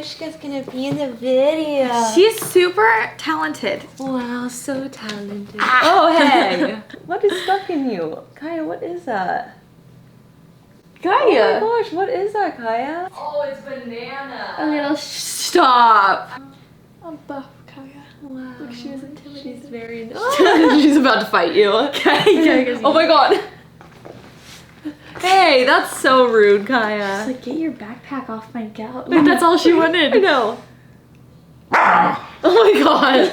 Marichka's gonna be in the video. She's super talented. Wow, so talented. Oh, hey! What is stuck in you? Kaya, what is that? Kaya. Oh my gosh, what is that, Kaya? Oh, it's banana. A little stop. I'm buff, Kaya. Wow. Look, she was intimidated. She's very She's about to fight you. Kaya's Oh my god! Hey, that's so rude, Kaya. She's like, get your backpack off my gout. Like, that's all she I wanted. know. Oh my god.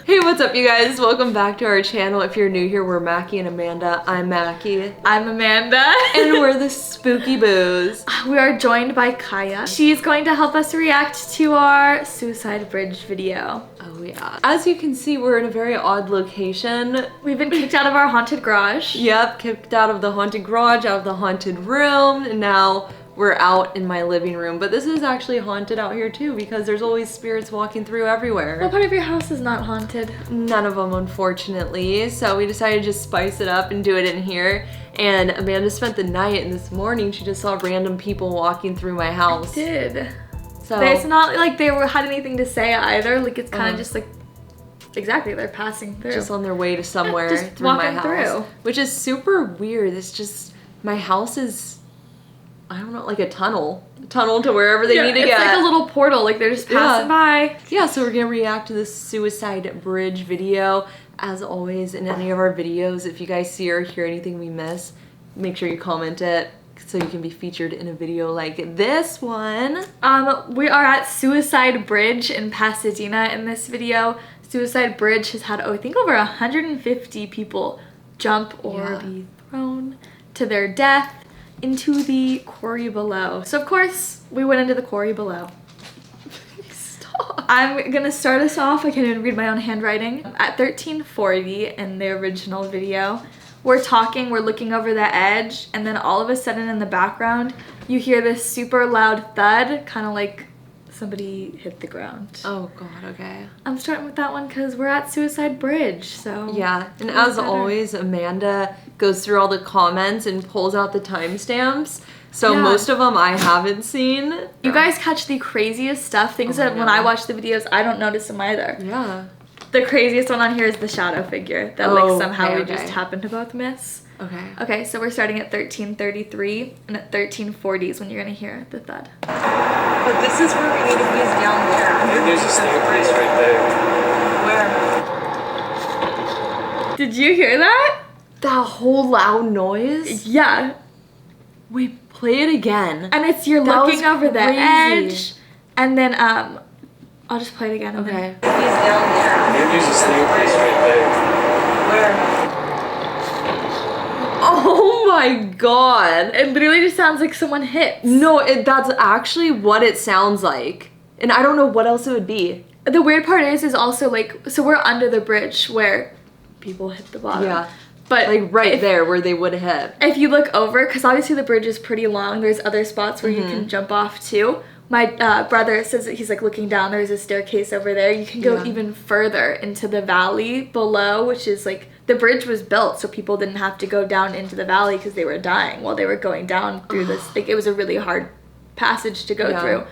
Hey, what's up, you guys? Welcome back to our channel. If you're new here, we're Mackie and Amanda. I'm Mackie. I'm Amanda. And we're the Spooky Boos. We are joined by Kaya. She's going to help us react to our Suicide Bridge video. Oh yeah. As you can see, we're in a very odd location. We've been kicked out of our haunted garage. Yep, kicked out of the haunted garage, out of the haunted room, and now we're out in my living room. But this is actually haunted out here too because there's always spirits walking through everywhere. What part of your house is not haunted? None of them, unfortunately. So we decided to just spice it up and do it in here. And Amanda spent the night, and this morning she just saw random people walking through my house. I did. So It's not like they had anything to say either. Like, it's kind of just like, exactly, they're passing through. just on their way to somewhere Just through my walking house. through. Which is super weird. It's just, my house is, I don't know, like a tunnel to wherever they need to it's get. It's like a little portal, like they're just passing by. Yeah, so we're gonna react to this Suicide Bridge video. As always, in any of our videos, if you guys see or hear anything we miss, make sure you comment it so you can be featured in a video like this one. We are at Suicide Bridge in Pasadena in this video. Suicide Bridge has had, I think, over 150 people jump or be thrown to their death into the quarry below. So of course, we went into the quarry below. Stop. I'm gonna start us off, I can't even read my own handwriting. At 1340 in the original video, we're looking over the edge, and then all of a sudden in the background, you hear this super loud thud, kind of like somebody hit the ground. Oh god, okay. I'm starting with that one because we're at Suicide Bridge, so. Yeah, and as always, Amanda goes through all the comments and pulls out the timestamps. So most of them I haven't seen. You guys catch the craziest stuff, things that when I watch the videos, I don't notice them either. Yeah. The craziest one on here is the shadow figure that like somehow we just happened to both miss. Okay. Okay, so we're starting at 1333, and at 1340 is when you're gonna hear the thud. But this is where we need to be, is down there. There's a staircase right there. Where? Did you hear that? That whole loud noise? Yeah. Wait, play it again. And it's you're That looking was over the crazy. edge, and then I'll just play it again. And Okay. He's down there. There's a staircase right there. Where? Oh my god. It literally just sounds like someone hits. No, that's actually what it sounds like. And I don't know what else it would be. The weird part is also like, so we're under the bridge where people hit the bottom. Yeah. But Like right there where they would hit. if you look over, because obviously the bridge is pretty long, there's other spots where you can jump off too. My brother says that he's like looking down, there's a staircase over there. You can go even further into the valley below, which is like, the bridge was built so people didn't have to go down into the valley because they were dying while they were going down through this. Like, it was a really hard passage to go through.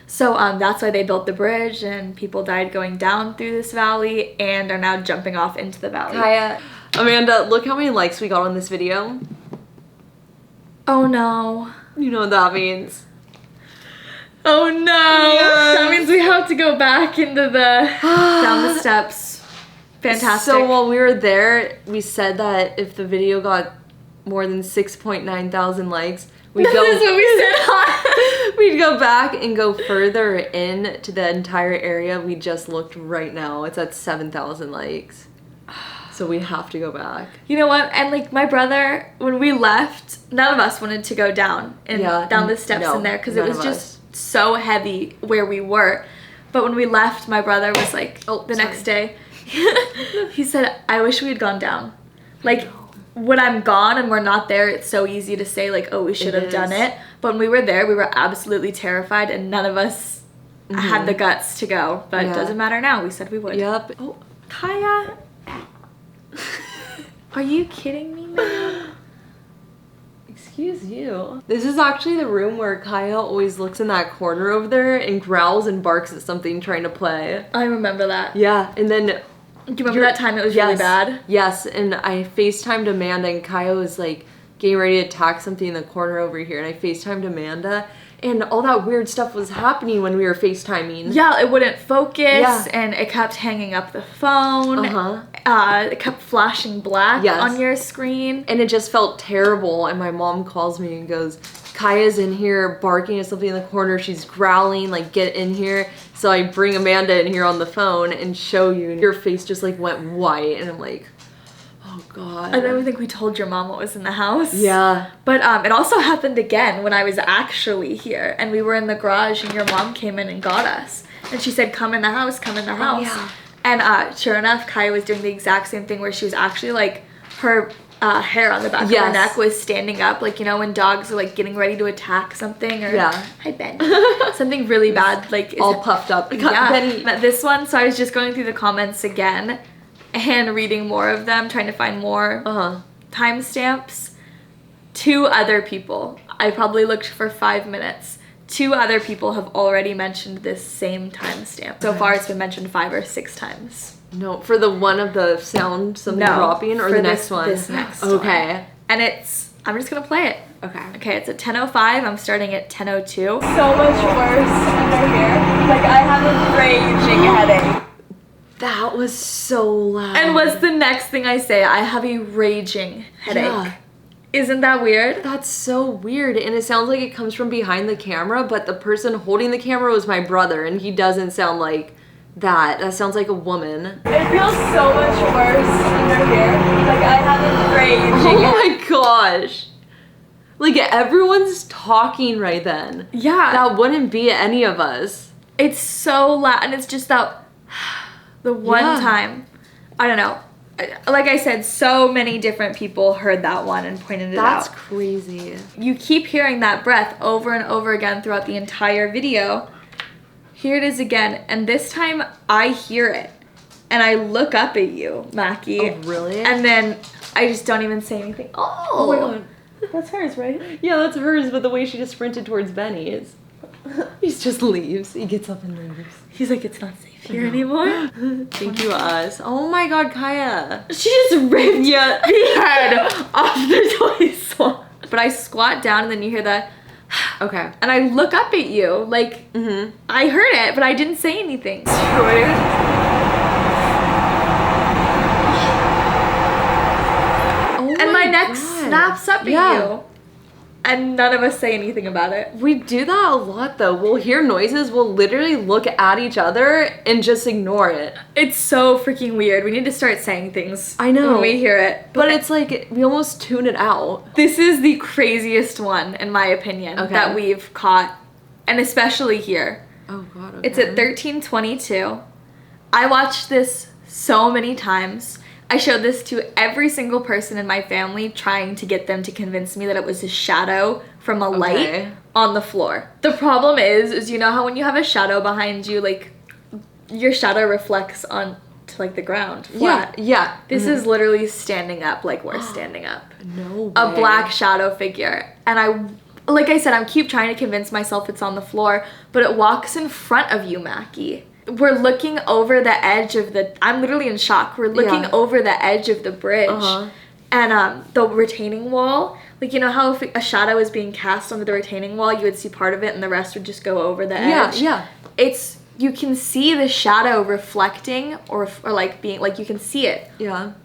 So that's why they built the bridge, and people died going down through this valley and are now jumping off into the valley. Kaya, Amanda, look how many likes we got on this video. Oh no. You know what that means. Oh no. Yes. That means we have to go back into the, down the steps. Fantastic. So while we were there, we said that if the video got more than 6.9 thousand likes, we'd That is what we said. we'd go back and go further in to the entire area. We just looked right now. It's at 7,000 likes. So we have to go back. You know what? And like my brother, when we left, none of us wanted to go down and down the steps in there because it was just so heavy where we were. But when we left, my brother was like, next day, he said, I wish we had gone down. Like, when I'm gone and we're not there, it's so easy to say like, oh, we should have done it. But when we were there, we were absolutely terrified, and none of us had the guts to go. But it doesn't matter now. We said we would. Yep. Oh, Kaya. Are you kidding me, man? Excuse you. This is actually the room where Kaya always looks in that corner over there and growls and barks at something trying to play. I remember that. Yeah, and then... Do you remember that time it was really bad? Yes, and I FaceTimed Amanda and Kaya was like getting ready to attack something in the corner over here, and I FaceTimed Amanda, and all that weird stuff was happening when we were FaceTiming. Yeah, it wouldn't focus, and it kept hanging up the phone. It kept flashing black on your screen. And it just felt terrible, and my mom calls me and goes, Kaya's in here barking at something in the corner. She's growling, like, get in here. So I bring Amanda in here on the phone and show you, and your face just, like, went white, and I'm like, oh, God. I don't think we told your mom what was in the house. Yeah. But it also happened again when I was actually here, and we were in the garage, and your mom came in and got us. And she said, come in the house, come in the house. Yeah. And sure enough, Kaya was doing the exact same thing where she was actually, like, her... hair on the back of her neck was standing up, like, you know, when dogs are like getting ready to attack something, or hi Ben, something really bad, like all puffed up. Benny. This one, so I was just going through the comments again and reading more of them, trying to find more timestamps. 2 other people, I probably looked for 5 minutes. 2 other people have already mentioned this same timestamp. So far, it's been mentioned 5 or 6 times. No, for the one of the sound something dropping, or the next one? This next one. Okay. And it's, I'm just gonna play it. Okay. Okay, it's at 10:05. I'm starting at 10:02. So much worse under here. Like, I have a raging headache. That was so loud. And what's the next thing I say? I have a raging headache. Yeah. Isn't that weird? That's so weird. And it sounds like it comes from behind the camera, but the person holding the camera was my brother, and he doesn't sound like that. That sounds like a woman. It feels so much worse under here. Like, I have a raging headache. Oh my gosh. Like, everyone's talking right then. Yeah. That wouldn't be any of us. It's so loud, and it's just that the one time, I don't know. Like I said, so many different people heard that one and pointed it out. That's crazy. You keep hearing that breath over and over again throughout the entire video. Here it is again, and this time I hear it. And I look up at you, Mackie. Oh, really? And then I just don't even say anything. Oh my God. That's hers, right? Yeah, that's hers, but the way she just sprinted towards Benny's. He just leaves. He gets up and leaves. He's like, it's not safe here anymore. Thank you, us. Oh my God, Kaya. She just ripped the head off the toy swap. But I squat down, and then you hear that. Okay. And I look up at you, like, I heard it, but I didn't say anything. And my neck snaps up at you. And none of us say anything about it. We do that a lot, though. We'll hear noises, we'll literally look at each other and just ignore it. It's so freaking weird. We need to start saying things. I know. When we hear it. But it's like, we almost tune it out. This is the craziest one, in my opinion, that we've caught. And especially here. Oh, God. Okay. It's at 13:22. I watched this so many times. I showed this to every single person in my family, trying to get them to convince me that it was a shadow from a light on the floor. The problem is you know how when you have a shadow behind you, like, your shadow reflects on to, like, the ground flat. Yeah. This is literally standing up like we're standing up. No way. A black shadow figure. And like I said, I keep trying to convince myself it's on the floor, but it walks in front of you, Mackie. We're looking over the edge of I'm literally in shock. We're looking over the edge of the bridge. And the retaining wall, like, you know how if a shadow is being cast onto the retaining wall, you would see part of it and the rest would just go over the edge? Yeah. You can see the shadow reflecting or like being, like, you can see it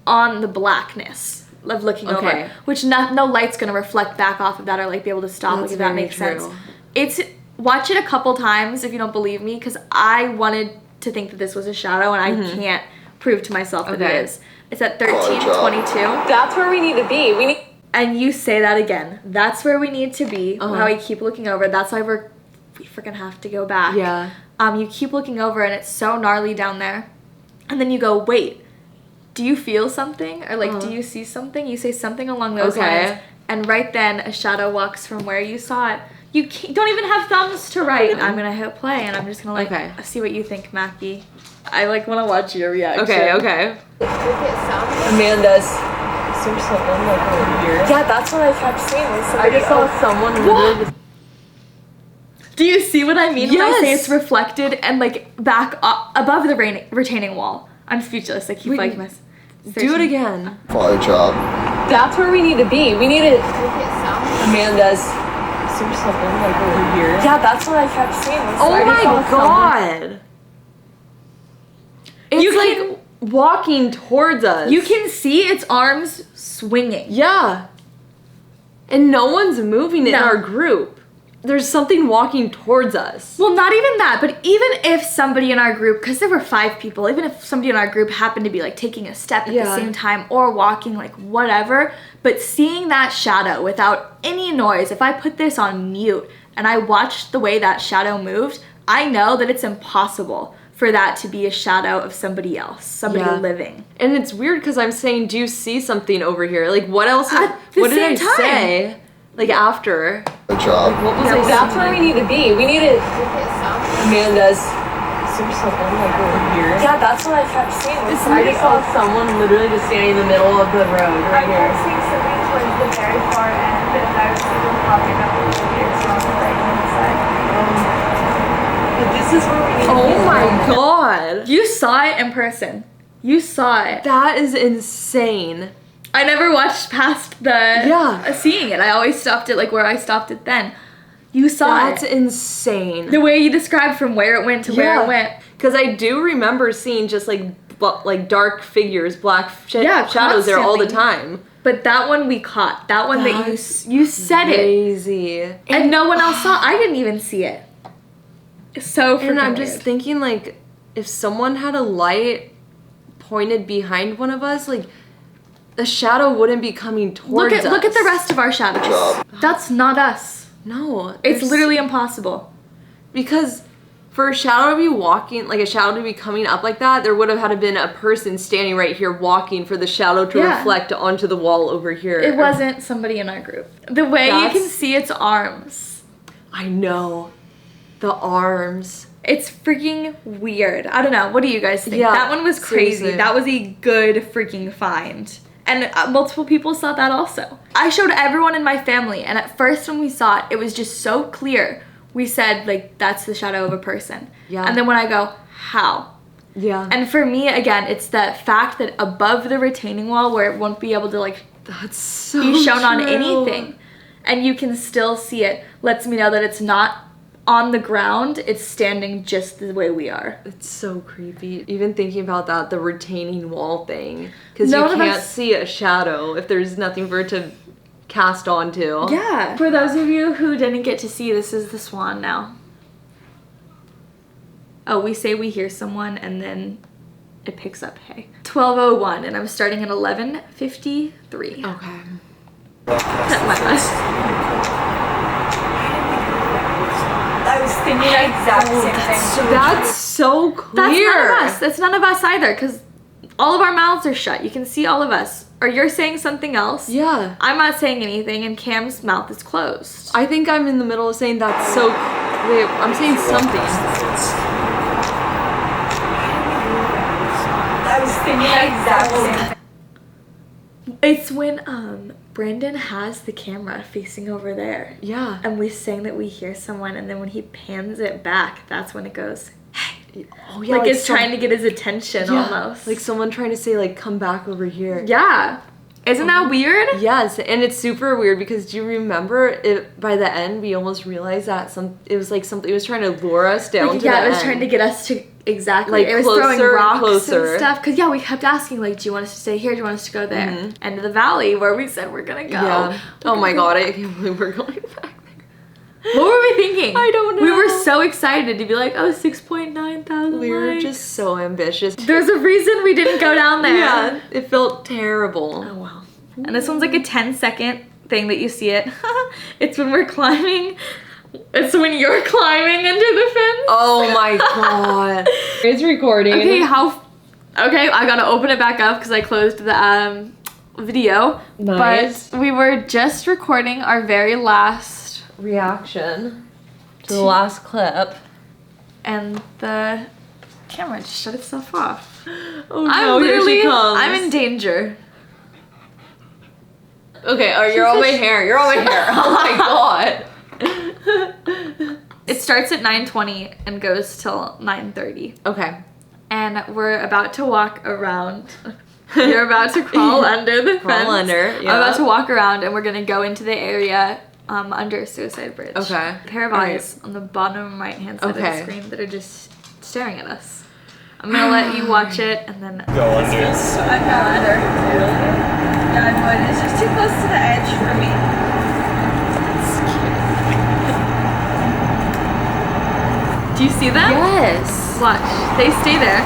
on the blackness of looking over. Which no light's going to reflect back off of that or, like, be able to stop, like, if that makes sense. Watch it a couple times if you don't believe me, because I wanted to think that this was a shadow, and I can't prove to myself that it is. It's at 13:22. That's where we need to be. And you say that again. That's where we need to be. How we keep looking over. That's why we freaking have to go back. Yeah. You keep looking over, and it's so gnarly down there. And then you go, wait, do you feel something? Or, like, do you see something? You say something along those lines. And right then, a shadow walks from where you saw it. You don't even have thumbs to write. I'm going to hit play, and I'm just going to, like, see what you think, Mackie. I, like, want to watch your reaction. Okay. Look at sound. Amanda's. Is there someone, like, here. Yeah, that's what I kept seeing. Was I somebody just saw someone literally just... Do you see what I mean when I say Yes. it's reflected and like back up above the retaining wall? I'm speechless. I keep Wait, like Do it again. Fire job. That's where we need to be. We need to. Amanda's... Is there something like over here? Yeah, that's what I kept seeing. Was Oh somebody my saw someone. god! It's You like can- walking towards us. You can see its arms swinging. Yeah. And no one's moving in No. our group. There's something walking towards us. Well, not even that, but even if somebody in our group, because there were 5 people, even if somebody in our group happened to be like taking a step at the Yeah. same time or walking, like whatever, but seeing that shadow without any noise, if I put this on mute and I watched the way that shadow moved, I know that it's impossible for that to be a shadow of somebody else, somebody Yeah. living. And it's weird because I'm saying, do you see something over here? Like, what else? At the What did I same time. say? Like, after? Fire job. What was Yeah, I that's where we need to be. We need to. Amanda's... Is there something like over here? Yeah, that's what I kept seeing. Was I somebody just saw someone literally just standing in the middle of the road right here. seeing somebody towards the very far end, and I was seeing them popping up over here, so on the right hand side. But this is where we need to be. Oh my god! You saw it in person. You saw it. That is insane. I never watched past the seeing it. I always stopped it like where I stopped it then. You saw That's it. insane. The way you described from where it went to where it went. Because I do remember seeing just like dark figures, black Yeah, shadows there all the constantly. time. But that one we caught. That one that That's you said it. Crazy. And no one else saw. I didn't even see it. It's so freaking And I'm just weird. thinking, like, if someone had a light pointed behind one of us, like, the shadow wouldn't be coming towards us. Look at the rest of our shadows. Job. That's not us. No. It's there's- literally impossible. Because for a shadow to be walking, like a shadow to be coming up like that, there would have had to been a person standing right here walking for the shadow to Yeah. reflect onto the wall over here. It wasn't somebody in our group. The way you can That's- see its arms. I know. The arms. It's freaking weird. I don't know. What do you guys think? Yeah, That one was crazy. seriously. That was a good freaking find. And multiple people saw that also. I showed everyone in my family, and at first when we saw it, it was just so clear. We said, like, that's the shadow of a person. Yeah. And then when I go, how? Yeah. And for me, again, it's the fact that above the retaining wall where it won't be able to, like, That's so be shown on true. anything, and you can still see it, lets me know that it's not on the ground, it's standing just the way we are. It's so creepy. Even thinking about that, the retaining wall thing. Because None you of can't us- see a shadow if there's nothing for it to cast onto. Yeah. For those of you who didn't get to see, this is the swan now. Oh, we say we hear someone and then it picks up hey. 12:01 and I'm starting at 11:53. Okay. I was thinking the exact same thing. That's so That's clear. none of us. That's none of us either, because all of our mouths are shut. You can see all of us. Or you're saying something else. Yeah. I'm not saying anything, and Cam's mouth is closed. I think I'm in the middle of saying that's so... Wait, I'm saying something. I was thinking the exact same thing. It's when Brandon has the camera facing over there. Yeah. And we saying that we hear someone, and then when he pans it back, that's when it goes, Oh, yeah. like it's trying to get his attention almost. Like someone trying to say, like, come back over here. Yeah. Isn't that weird? Yes, and it's super weird because do you remember it by the end we almost realized that it was like something it was trying to lure us down Like, to yeah, the it was end. trying to get us to exactly. Like, it was closer throwing and rocks closer. and stuff. Cause yeah, we kept asking like, do you want us to stay here? Do you want us to go there? End of the valley where we said we're gonna go. Yeah. Oh my god, I can't believe we're going back there. What were we thinking? I don't know. We were so excited to be like, oh, 6.9 thousand. We were likes. just so ambitious. There's a reason we didn't go down there. Yeah, it felt terrible. Oh wow. And this one's like a 10-second thing that you see it. It's when we're climbing. It's when you're climbing into the fence. Oh my god. It's recording. Okay, Okay, I gotta open it back up because I closed the video. Nice. But we were just recording our very last, Reaction to the last clip. and the camera just shut itself off. Oh I'm no, here literally, she comes. I'm in danger. Okay, oh, you're on my hair. You're on my hair. Oh my god. It starts at 9:20 and goes till 9:30. Okay. And we're about to walk around. You're about to crawl under the fence. Crawl under, yeah. I'm about to walk around and we're gonna go into the area under Suicide Bridge. Okay. A pair of eyes on the bottom right hand side of the screen that are just staring at us. I'm gonna let you watch it and then Go under. I go under. Yeah, I would. It's just too close to the edge for me. Do you see them? Yes. Watch. They stay there.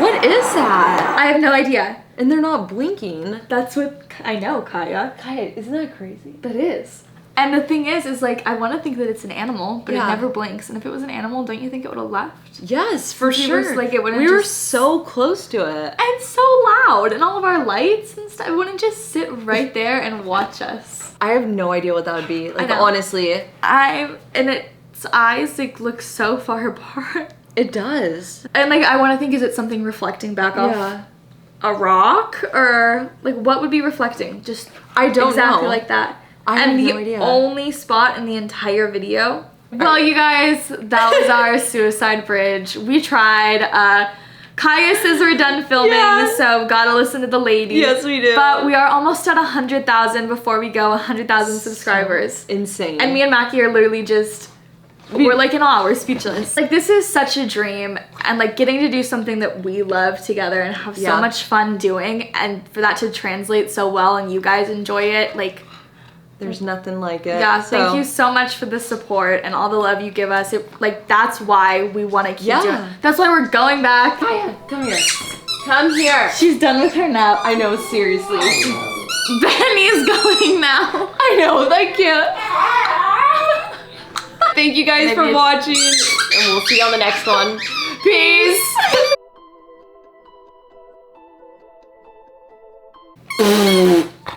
What is that? I have no idea. And they're not blinking. That's what I know, Kaya. Kaya, isn't that crazy? That is. And the thing is like, I want to think that it's an animal, but Yeah. it never blinks. And if it was an animal, don't you think it would have left? Yes, for He sure. was like, it wouldn't we were just- so close to it. And so loud, and all of our lights and stuff. It wouldn't just sit right there and watch us. I have no idea what that would be. Like, know. honestly, And its eyes like look so far apart. it does. And like, I want to think, is it something reflecting back off a rock, or like what would be reflecting? Just I don't exactly know. like that. I and have the no idea. only spot in the entire video. Well, you guys, that was our Suicide Bridge. We tried. Kaya says we're done filming, Yeah. so gotta listen to the lady. Yes, we do. But we are almost at 100,000 before we go 100,000 subscribers. Insane. And me and Mackie are literally just, we're like in awe, we're speechless. Like, this is such a dream, and like getting to do something that we love together and have so Yeah. much fun doing, and for that to translate so well and you guys enjoy it, like, there's nothing like it. yeah, so. thank you so much for the support and all the love you give us. It, like, that's why we want to keep doing it. That's why we're going back. Kaya, come here. Come here. She's done with her nap. I know, seriously. Benny's going now. I know, I can't. Thank you guys for watching, and we'll see you on the next one. Peace.